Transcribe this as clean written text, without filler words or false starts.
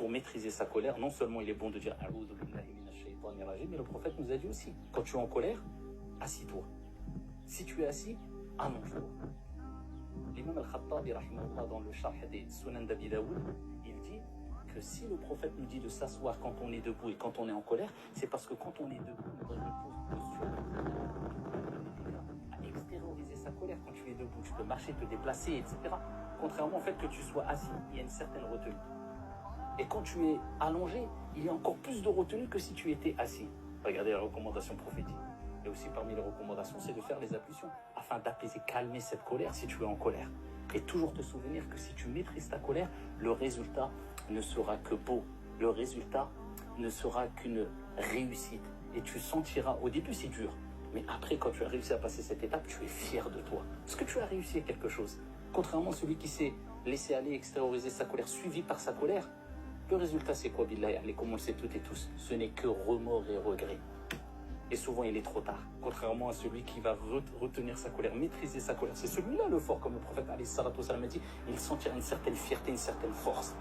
pour maîtriser sa colère, non seulement il est bon de dire A'oudhu billahi minash shaytanir rajim, mais le prophète nous a dit aussi, quand tu es en colère, assis-toi. Si tu es assis, allonge-toi. L'imam al-Khattabi, rahimahullah, dans le Sharh des Sunan d'Abi Daoud, il dit que si le prophète nous dit de s'asseoir quand on est debout et quand on est en colère, c'est parce que quand on est debout, on est dans une posture à extérioriser sa colère. Quand tu es debout, tu peux marcher, te déplacer, etc. Contrairement au fait que tu sois assis, il y a une certaine retenue. Et quand tu es allongé, il y a encore plus de retenue que si tu étais assis. Regardez la recommandation prophétique. Et aussi parmi les recommandations, c'est de faire les ablutions afin d'apaiser, calmer cette colère si tu es en colère. Et toujours te souvenir que si tu maîtrises ta colère, le résultat ne sera que beau. Le résultat ne sera qu'une réussite. Et tu sentiras, au début c'est dur, mais après quand tu as réussi à passer cette étape, tu es fier de toi. Parce que tu as réussi à quelque chose. Contrairement à celui qui s'est laissé aller extérioriser sa colère, suivi par sa colère, le résultat c'est quoi, billahi, allez, comme on le sait toutes et tous, ce n'est que remords et regrets. Et souvent il est trop tard. Contrairement à celui qui va retenir sa colère, maîtriser sa colère, c'est celui-là le fort, comme le prophète alayhi salatu wassalam a dit, il sentira une certaine fierté, une certaine force.